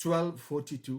12:42,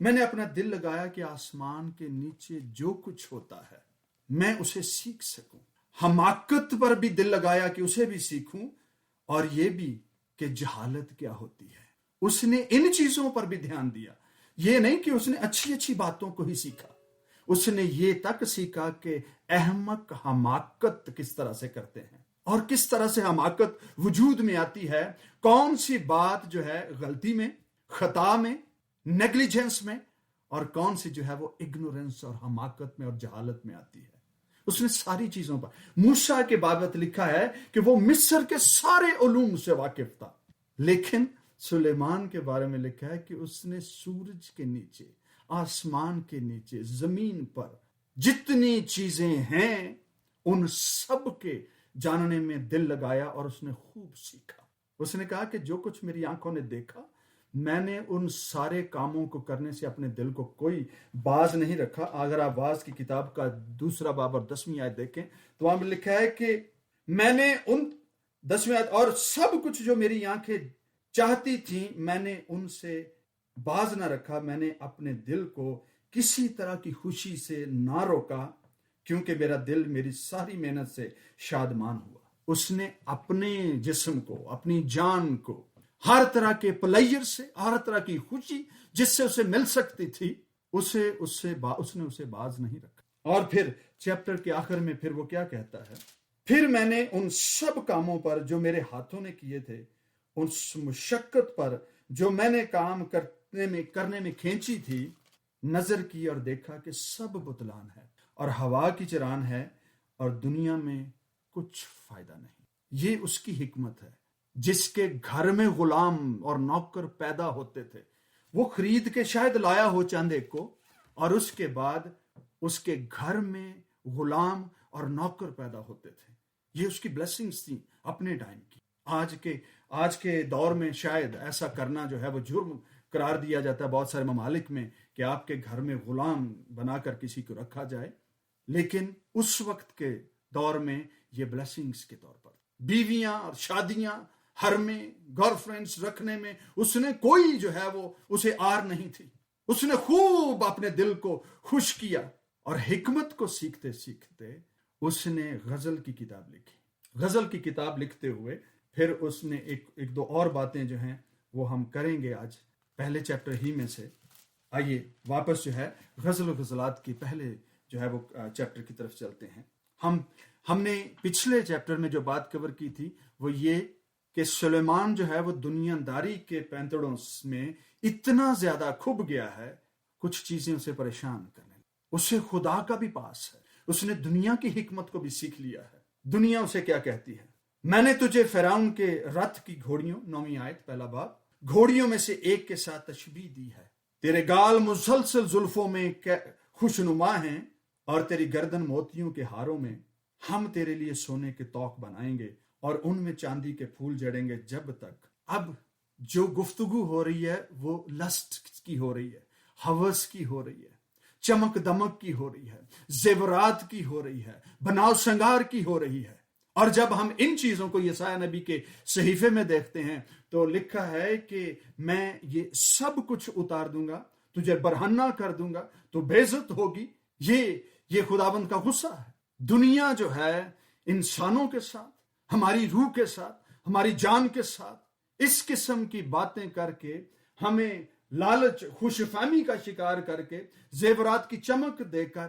میں نے اپنا دل لگایا کہ آسمان کے نیچے جو کچھ ہوتا ہے میں اسے سیکھ سکوں. حماقت پر بھی دل لگایا کہ اسے بھی سیکھوں، اور یہ بھی کہ جہالت کیا ہوتی ہے. اس نے ان چیزوں پر بھی دھیان دیا. یہ نہیں کہ اس نے اچھی اچھی باتوں کو ہی سیکھا، اس نے یہ تک سیکھا کہ احمق حماقت کس طرح سے کرتے ہیں اور کس طرح سے حماقت وجود میں آتی ہے. کون سی بات جو ہے غلطی میں، خطا میں، نیگلیجنس میں، اور کون سی جو ہے وہ اگنورنس اور حماقت میں اور جہالت میں آتی ہے. اس نے ساری چیزوں پر. موسیٰ کے بابت لکھا ہے کہ وہ مصر کے سارے علوم سے واقف تھا، لیکن سلیمان کے بارے میں لکھا ہے کہ اس نے سورج کے نیچے، آسمان کے نیچے، زمین پر جتنی چیزیں ہیں ان سب کے جاننے میں دل لگایا اور اس نے خوب سیکھا. اس نے کہا کہ جو کچھ میری آنکھوں نے دیکھا میں نے ان سارے کاموں کو کرنے سے اپنے دل کو کوئی باز نہیں رکھا. اگر آپ واز کی کتاب کا 2 باب اور 10ویں آیت دیکھیں تو وہاں میں لکھا ہے کہ میں نے ان 10ویں آیت اور سب کچھ جو میری آنکھیں چاہتی تھیں میں نے ان سے باز نہ رکھا. میں نے اپنے دل کو کسی طرح کی خوشی سے نہ روکا کیونکہ میرا دل میری ساری محنت سے شادمان ہوا. اس نے اپنے جسم کو، اپنی جان کو ہر طرح کے پلیئر سے، ہر طرح کی خوشی جس سے اسے مل سکتی تھی اس نے اسے باز نہیں رکھا. اور پھر چیپٹر کے آخر میں پھر وہ کیا کہتا ہے؟ پھر میں نے ان سب کاموں پر جو میرے ہاتھوں نے کیے تھے، اس مشقت پر جو میں نے کام کرنے میں کھینچی تھی، نظر کی اور دیکھا کہ سب بطلان ہے اور ہوا کی چران ہے اور دنیا میں کچھ فائدہ نہیں. یہ اس کی حکمت ہے. جس کے گھر میں غلام اور نوکر پیدا ہوتے تھے وہ خرید کے شاید لایا ہو چند ایک کو، اور اس کے بعد اس کے گھر میں غلام اور نوکر پیدا ہوتے تھے. یہ اس کی بلیسنگز تھیں اپنے ٹائم کی. آج کے دور میں شاید ایسا کرنا جو ہے وہ جرم قرار دیا جاتا ہے بہت سارے ممالک میں کہ آپ کے گھر میں غلام بنا کر کسی کو رکھا جائے، لیکن اس وقت کے دور میں یہ بلیسنگز کے طور پر بیویاں اور شادیاں، ہر میں گرل فرینڈز رکھنے میں اس نے کوئی جو ہے وہ اسے آر نہیں تھی. اس نے خوب اپنے دل کو خوش کیا اور حکمت کو سیکھتے سیکھتے اس نے غزل کی کتاب لکھی. غزل کی کتاب لکھتے ہوئے پھر اس نے ایک دو اور باتیں جو ہیں وہ ہم کریں گے آج پہلے چیپٹر ہی میں سے. آئیے واپس جو ہے غزل و غزلات کی پہلے جو ہے وہ چیپٹر کی طرف چلتے ہیں. ہم نے پچھلے چیپٹر میں جو بات کور کی تھی وہ یہ کہ سلیمان جو ہے وہ دنیا داری کے پینتڑوں میں اتنا زیادہ کھب گیا ہے، کچھ چیزیں اسے پریشان کرنے. اسے خدا کا بھی پاس ہے، اس نے دنیا کی حکمت کو بھی سیکھ لیا ہے. دنیا اسے کیا کہتی ہے؟ میں نے تجھے فرعون کے رتھ کی گھوڑیوں، 9ویں آیت پہلا باب، گھوڑیوں میں سے ایک کے ساتھ تشبیہ دی ہے. تیرے گال مسلسل زلفوں میں خوشنما ہیں اور تیری گردن موتیوں کے ہاروں میں. ہم تیرے لیے سونے کے طوق بنائیں گے اور ان میں چاندی کے پھول جڑیں گے جب تک. اب جو گفتگو ہو رہی ہے وہ لسٹ کی ہو رہی ہے، ہوس کی ہو رہی ہے، چمک دمک کی ہو رہی ہے، زیورات کی ہو رہی ہے، بناؤ سنگار کی ہو رہی ہے. اور جب ہم ان چیزوں کو یسایہ نبی کے صحیفے میں دیکھتے ہیں تو لکھا ہے کہ میں یہ سب کچھ اتار دوں گا، تجھے برہنہ کر دوں گا، تو بے عزت ہوگی. یہ خداوند کا غصہ ہے. دنیا جو ہے انسانوں کے ساتھ، ہماری روح کے ساتھ، ہماری جان کے ساتھ اس قسم کی باتیں کر کے ہمیں لالچ، خوش فہمی کا شکار کر کے، زیورات کی چمک دے کر،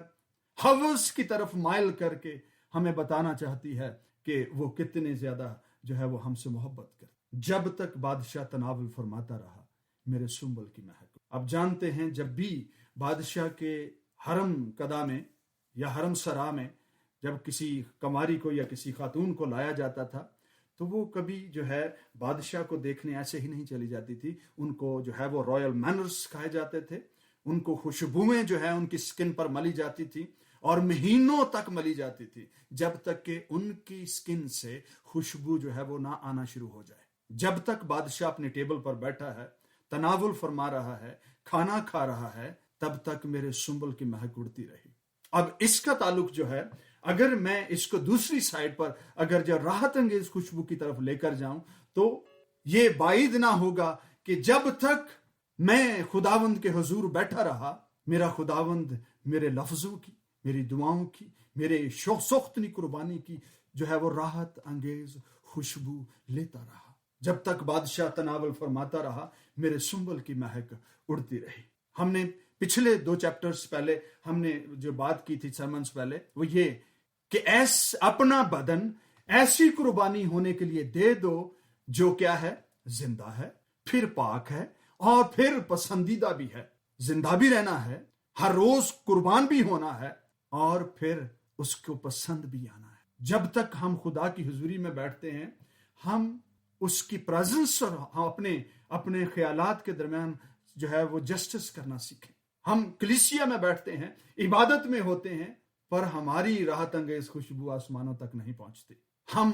ہوس کی طرف مائل کر کے ہمیں بتانا چاہتی ہے کہ وہ کتنے زیادہ جو ہے وہ ہم سے محبت کرتے. جب تک بادشاہ تناول فرماتا رہا میرے سنبل کی مہک. اب جانتے ہیں جب بھی بادشاہ کے حرم قدا میں یا حرم سرا میں جب کسی کماری کو یا کسی خاتون کو لایا جاتا تھا تو وہ کبھی جو ہے بادشاہ کو دیکھنے ایسے ہی نہیں چلی جاتی تھی. ان کو جو ہے وہ رائل مینرز کھائے جاتے تھے، ان کو خوشبوئیں جو ہے ان کی سکن پر ملی جاتی تھی اور مہینوں تک ملی جاتی تھی جب تک کہ ان کی سکن سے خوشبو جو ہے وہ نہ آنا شروع ہو جائے. جب تک بادشاہ اپنے ٹیبل پر بیٹھا ہے، تناول فرما رہا ہے، کھانا کھا رہا ہے، تب تک میرے سنبل کی مہک اڑتی رہی. اب اس کا تعلق جو ہے، اگر میں اس کو دوسری سائڈ پر اگر جو راحت انگیز خوشبو کی طرف لے کر جاؤں تو یہ بعید نہ ہوگا کہ جب تک میں خداوند کے حضور بیٹھا رہا، میرا خداوند میرے لفظوں کی، میری دعاؤں کی، میرے سختنی قربانی کی جو ہے وہ راحت انگیز خوشبو لیتا رہا، جب تک بادشاہ تناول فرماتا رہا میرے سنبل کی مہک اڑتی رہی۔ ہم نے پچھلے 2 چیپٹرز پہلے ہم نے جو بات کی تھی سرمنز پہلے، وہ یہ کہ اپنا بدن ایسی قربانی ہونے کے لیے دے دو جو کیا ہے، زندہ ہے، پھر پاک ہے، اور پھر پسندیدہ بھی ہے۔ زندہ بھی رہنا ہے، ہر روز قربان بھی ہونا ہے، اور پھر اس کو پسند بھی آنا ہے۔ جب تک ہم خدا کی حضوری میں بیٹھتے ہیں، ہم اس کی پریزنس اور ہم اپنے خیالات کے درمیان جو ہے وہ جسٹس کرنا سیکھیں۔ ہم کلیسیا میں بیٹھتے ہیں، عبادت میں ہوتے ہیں، پر ہماری راحت انگیز خوشبو آسمانوں تک نہیں پہنچتی۔ ہم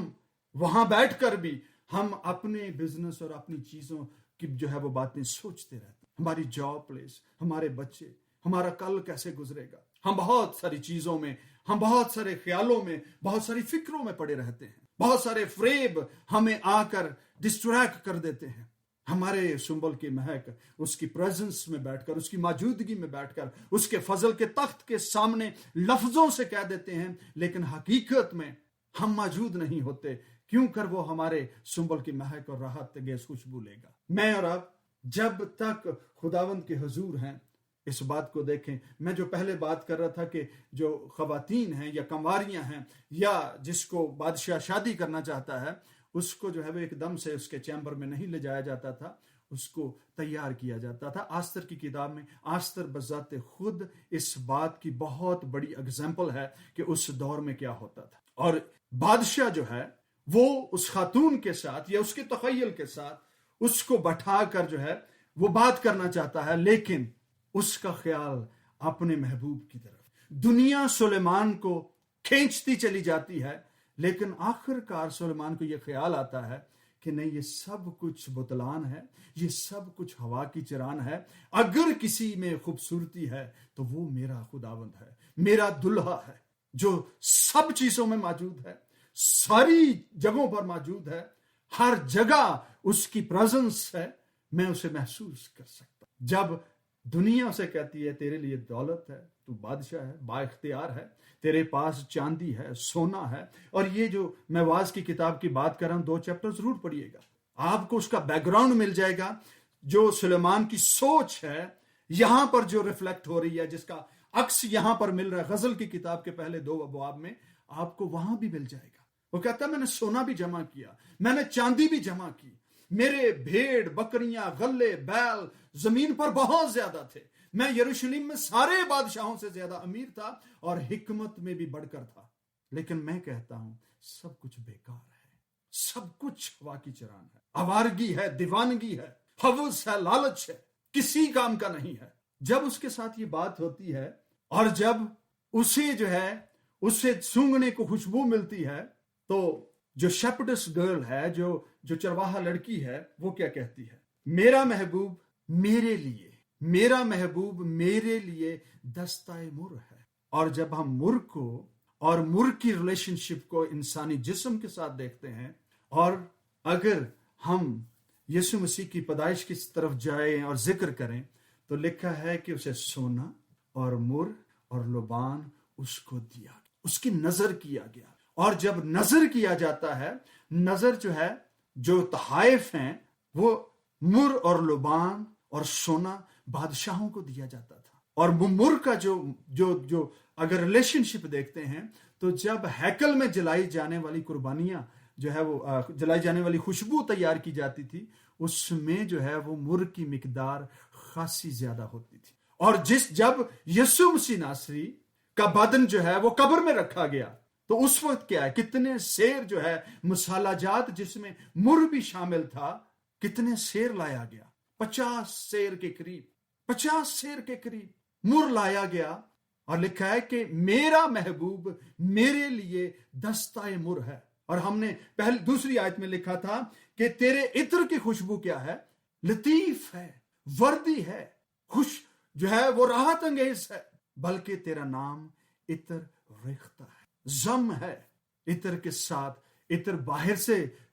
وہاں بیٹھ کر بھی ہم اپنے بزنس اور اپنی چیزوں کی جو ہے وہ باتیں سوچتے رہتے ہیں، ہماری جاب پلیس، ہمارے بچے، ہمارا کل کیسے گزرے گا۔ ہم بہت ساری چیزوں میں، ہم بہت سارے خیالوں میں، بہت ساری فکروں میں پڑے رہتے ہیں۔ بہت سارے فریب ہمیں آ کر ڈسٹریکٹ کر دیتے ہیں۔ ہمارے سنبل کی مہک اس کی پریزنس میں بیٹھ کر، اس کی موجودگی میں بیٹھ کر، اس کے فضل کے تخت کے سامنے لفظوں سے کہہ دیتے ہیں، لیکن حقیقت میں ہم موجود نہیں ہوتے، کیوں کر وہ ہمارے سنبل کی مہک اور راحت انگیز خوشبو لے گا۔ میں اور آپ جب تک خداوند کے حضور ہیں، اس بات کو دیکھیں۔ میں جو پہلے بات کر رہا تھا کہ جو خواتین ہیں یا کنواریاں ہیں، یا جس کو بادشاہ شادی کرنا چاہتا ہے، اس کو جو ہے وہ ایک دم سے اس کے چیمبر میں نہیں لے جایا جاتا تھا، اس کو تیار کیا جاتا تھا۔ آستر کی کتاب میں آستر بذات خود اس بات کی بہت بڑی اگزامپل ہے کہ اس دور میں کیا ہوتا تھا۔ اور بادشاہ جو ہے وہ اس خاتون کے ساتھ یا اس کے تخیل کے ساتھ اس کو بٹھا کر جو ہے وہ بات کرنا چاہتا ہے، لیکن اس کا خیال اپنے محبوب کی طرف۔ دنیا سلیمان کو کھینچتی چلی جاتی ہے، لیکن آخر کار سلیمان کو یہ خیال آتا ہے کہ نہیں، یہ سب کچھ بطلان ہے، یہ سب کچھ ہوا کی چران ہے۔ اگر کسی میں خوبصورتی ہے تو وہ میرا خداوند ہے، میرا دلہا ہے، جو سب چیزوں میں موجود ہے، ساری جگہوں پر موجود ہے، ہر جگہ اس کی پریزنس ہے، میں اسے محسوس کر سکتا۔ جب دنیا اسے کہتی ہے تیرے لیے دولت ہے، تو بادشاہ ہے، با اختیار ہے، تیرے پاس چاندی ہے، سونا ہے، اور یہ جو میں واز کی کتاب کی بات کر رہا ہوں 2 چیپٹر ضرور پڑھیے گا، آپ کو اس کا بیک گراؤنڈ مل جائے گا۔ جو سلیمان کی سوچ ہے یہاں پر جو ریفلیکٹ ہو رہی ہے، جس کا عکس یہاں پر مل رہا ہے غزل کی کتاب کے پہلے 2 ابواب میں، آپ کو وہاں بھی مل جائے گا۔ وہ کہتا ہے میں نے سونا بھی جمع کیا، میں نے چاندی بھی جمع کی، میرے بھیڑ بکریاں غلے بیل زمین پر بہت زیادہ تھے، میں یروشلم میں سارے بادشاہوں سے زیادہ امیر تھا اور حکمت میں بھی بڑھ کر تھا، لیکن میں کہتا ہوں سب کچھ بیکار ہے، سب کچھ ہوا کی چران ہے، آوارگی ہے، دیوانگی ہے، ہوس ہے، لالچ ہے، کسی کام کا نہیں ہے۔ جب اس کے ساتھ یہ بات ہوتی ہے اور جب اسے جو ہے اسے سونگھنے کو خوشبو ملتی ہے، تو جو شیپرڈس گرل ہے، جو چرواہا لڑکی ہے، وہ کیا کہتی ہے؟ میرا محبوب میرے لیے، میرا محبوب میرے لیے دستائے مر ہے۔ اور جب ہم مر کو اور مر کی ریلیشن شپ کو انسانی جسم کے ساتھ دیکھتے ہیں، اور اگر ہم یسوع مسیح کی پیدائش کی طرف جائیں اور ذکر کریں، تو لکھا ہے کہ اسے سونا اور مر اور لبان اس کو دیا گیا، اس کی نظر کیا گیا۔ اور جب نظر کیا جاتا ہے، نظر جو ہے، جو تحائف ہیں، وہ مر اور لبان اور سونا بادشاہوں کو دیا جاتا تھا۔ اور مر کا جو اگر ریلیشن شپ دیکھتے ہیں، تو جب ہیکل میں جلائی جانے والی قربانیاں جو ہے وہ جلائی جانے والی خوشبو تیار کی جاتی تھی، اس میں جو ہے وہ مر کی مقدار خاصی زیادہ ہوتی تھی۔ اور جب یسوع مسیح ناصری کا بدن جو ہے وہ قبر میں رکھا گیا، تو اس وقت کیا ہے، کتنے سیر جو ہے مسالہ جات جس میں مر بھی شامل تھا، کتنے سیر لایا گیا، 50 سیر کے قریب، 50 سیر کے قریب مر لایا گیا۔ اور لکھا ہے کہ میرا محبوب میرے لیے دستائے مر ہے۔ اور ہم نے دوسری آیت میں لکھا تھا کہ تیرے عطر کی خوشبو کیا ہے، لطیف ہے، وردی ہے، خوش جو ہے وہ راحت انگیز ہے، بلکہ تیرا نام عطر ریختہ ہے، زم ہے۔ عطر کے ساتھ، عطر باہر سے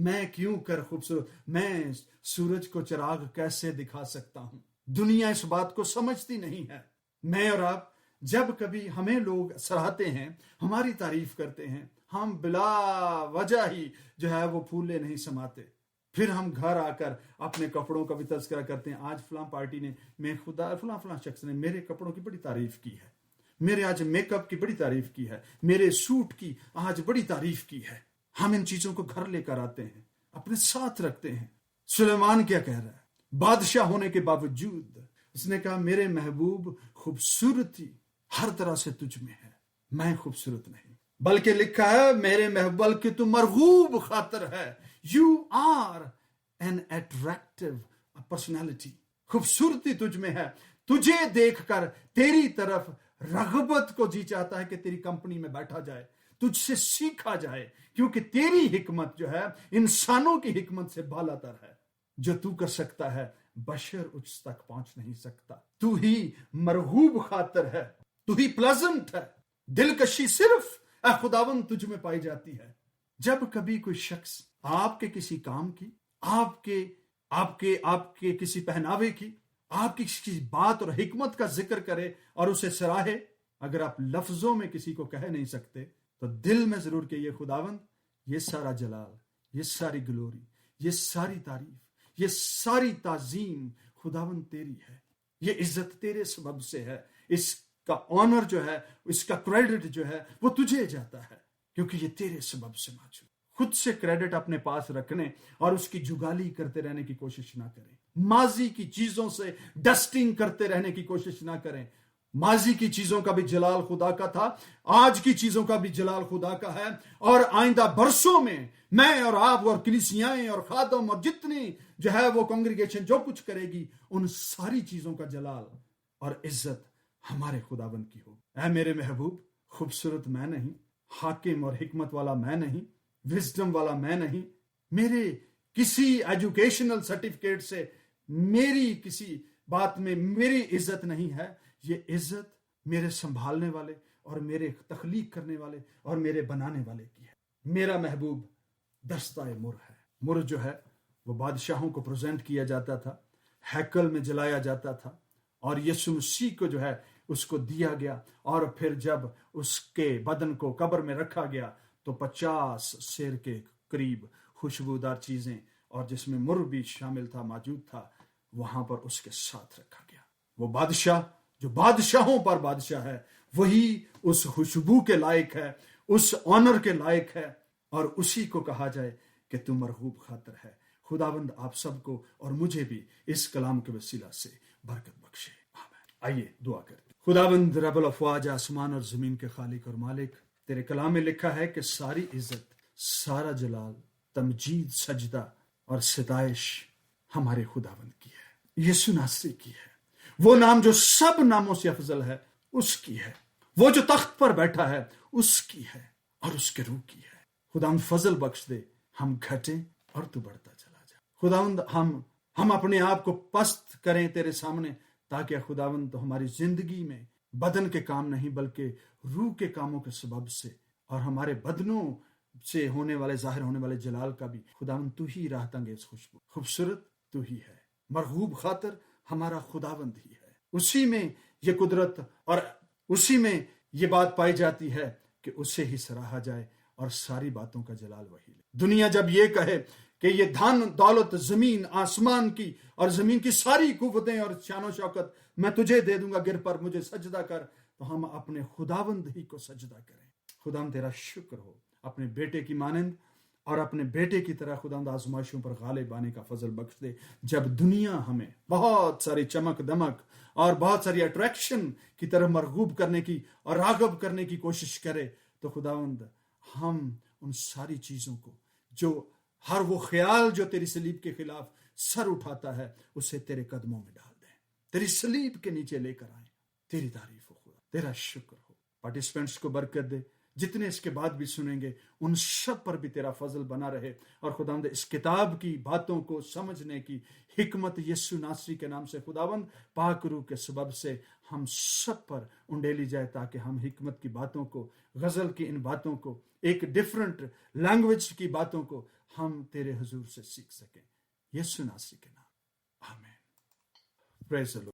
میں کیوں کر خوبصورت، میں سورج کو چراغ کیسے دکھا سکتا ہوں؟ دنیا اس بات کو سمجھتی نہیں ہے۔ میں اور آپ جب کبھی ہمیں لوگ سراہتے ہیں، ہماری تعریف کرتے ہیں، ہم بلا وجہ ہی جو ہے وہ پھولے نہیں سماتے، پھر ہم گھر آ کر اپنے کپڑوں کا بھی تذکرہ کرتے ہیں۔ آج فلاں پارٹی نے، میں خدا فلاں شخص نے میرے کپڑوں کی بڑی تعریف کی ہے، میرے آج میک اپ کی بڑی تعریف کی ہے، میرے سوٹ کی آج بڑی تعریف کی ہے۔ ہم ان چیزوں کو گھر لے کر آتے ہیں، اپنے ساتھ رکھتے ہیں۔ سلیمان کیا کہہ رہا ہے؟ بادشاہ ہونے کے باوجود اس نے کہا میرے محبوب خوبصورتی ہر طرح سے تجھ میں ہے، میں خوبصورت نہیں، بلکہ لکھا ہے میرے محبوب بلکہ تو مرغوب خاطر ہے، you are an attractive personality, خوبصورتی تجھ میں ہے، تجھے دیکھ کر تیری طرف رغبت کو جی چاہتا ہے کہ تیری کمپنی میں بیٹھا جائے، تجھ سے سیکھا جائے، کیونکہ تیری حکمت جو ہے انسانوں کی حکمت سے بالا تر ہے۔ جو تو کر سکتا ہے بشر اس تک پہنچ نہیں سکتا۔ تو ہی مرغوب خاطر ہے، تو ہی پلیزنٹ ہے، دلکشی صرف اے خداوند تجھ میں پائی جاتی ہے۔ جب کبھی کوئی شخص آپ کے کسی کام کی، آپ کے کسی پہناوے کی، آپ کی کسی بات اور حکمت کا ذکر کرے اور اسے سراہے، اگر آپ لفظوں میں کسی کو کہہ نہیں سکتے تو دل میں ضرور کہ یہ خداوند، یہ سارا جلال، یہ ساری گلوری، یہ ساری تعریف، یہ ساری تعظیم خداوند تیری ہے، یہ عزت تیرے سبب سے ہے، اس کا آنر جو ہے، اس کا کریڈٹ جو ہے وہ تجھے جاتا ہے، کیونکہ یہ تیرے سبب سے موجود۔ خود سے کریڈٹ اپنے پاس رکھنے اور اس کی جگالی کرتے رہنے کی کوشش نہ کریں، ماضی کی چیزوں سے ڈسٹنگ کرتے رہنے کی کوشش نہ کریں۔ ماضی کی چیزوں کا بھی جلال خدا کا تھا، آج کی چیزوں کا بھی جلال خدا کا ہے، اور آئندہ برسوں میں میں اور آپ اور کلیسیائیں اور خادم اور جتنی جو ہے وہ کنگریگیشن جو کچھ کرے گی، ان ساری چیزوں کا جلال اور عزت ہمارے خداوند کی ہو۔ اے میرے محبوب، خوبصورت میں نہیں، حاکم اور حکمت والا میں نہیں، وزڈم والا میں نہیں، میرے کسی ایجوکیشنل سرٹیفکیٹ سے میری کسی بات میں میری عزت نہیں ہے، یہ عزت میرے سنبھالنے والے اور میرے تخلیق کرنے والے اور میرے بنانے والے کی ہے۔ میرا محبوب دستہ مر ہے۔ مر جو ہے وہ بادشاہوں کو پریزنٹ کیا جاتا تھا، ہیکل میں جلایا جاتا تھا، اور یسوع مسیح کو جو ہے اس کو دیا گیا، اور پھر جب اس کے بدن کو قبر میں رکھا گیا تو 50 سیر کے قریب خوشبودار چیزیں اور جس میں مر بھی شامل تھا، موجود تھا، وہاں پر اس کے ساتھ رکھا گیا۔ وہ بادشاہ جو بادشاہوں پر بادشاہ ہے، وہی اس خوشبو کے لائق ہے، اس آنر کے لائق ہے، اور اسی کو کہا جائے کہ تم مرغوب خاطر ہے۔ خداوند آپ سب کو اور مجھے بھی اس کلام کے وسیلہ سے برکت بخشے، آمین۔ آئیے دعا کرتے ہیں۔ خداوند رب الافواج، آسمان اور زمین کے خالق اور مالک، تیرے کلام میں لکھا ہے کہ ساری عزت، سارا جلال، تمجید، سجدہ اور ستائش ہمارے خداوند کی ہے، یسوع ناصری کی ہے۔ وہ نام جو سب ناموں سے افضل ہے، اس کی ہے۔ وہ جو تخت پر بیٹھا ہے، اس کی ہے اور اس کے روح کی ہے۔ خداوند فضل بخش دے، ہم گھٹیں اور تو بڑھتا چلا جا۔ خداوند ہم اپنے آپ کو پست کریں تیرے سامنے، تاکہ خداوند تو ہماری زندگی میں بدن کے کام نہیں بلکہ روح کے کاموں کے سبب سے، اور ہمارے بدنوں سے ہونے والے ظاہر ہونے والے جلال کا بھی خداوند تو ہی راحت انگیز خوشبو، خوبصورت تو ہی ہے، مرغوب خاطر ہمارا خداوند ہی ہے۔ اسی میں یہ قدرت اور اسی میں یہ بات پائی جاتی ہے کہ اسے ہی سراہا جائے اور ساری باتوں کا جلال وہی لے۔ دنیا جب یہ کہے کہ یہ دھن دولت، زمین آسمان کی اور زمین کی ساری قوتیں اور شان و شوکت میں تجھے دے دوں گا، گر پر مجھے سجدہ کر، تو ہم اپنے خداوند ہی کو سجدہ کریں۔ خداوند تیرا شکر ہو، اپنے بیٹے کی مانند اور اپنے بیٹے کی طرح خداوند آزمائشوں پر غالب آنے کا فضل بخش دے۔ جب دنیا ہمیں بہت ساری چمک دمک اور بہت ساری اٹریکشن کی طرف مرغوب کرنے کی اور راغب کرنے کی کوشش کرے، تو خداوند ہم ان ساری چیزوں کو، جو ہر وہ خیال جو تیری صلیب کے خلاف سر اٹھاتا ہے، اسے تیرے قدموں میں ڈال دیں، تیری صلیب کے نیچے لے کر آئیں۔ تیری تعریف ہو خدا، تیرا شکر ہو۔ پارٹیسپینٹس کو برکت دے، جتنے اس کے بعد بھی سنیں گے ان سب پر بھی تیرا فضل بنا رہے، اور خداوند اس کتاب کی باتوں کو سمجھنے کی حکمت یسوع ناصری کے نام سے خداوند پاک روح کے سبب سے ہم سب پر انڈیلی جائے، تاکہ ہم حکمت کی باتوں کو، غزل کی ان باتوں کو، ایک ڈیفرنٹ لینگویج کی باتوں کو ہم تیرے حضور سے سیکھ سکیں، یسوع ناصری کے نام، آمین۔ پریز دی لارڈ۔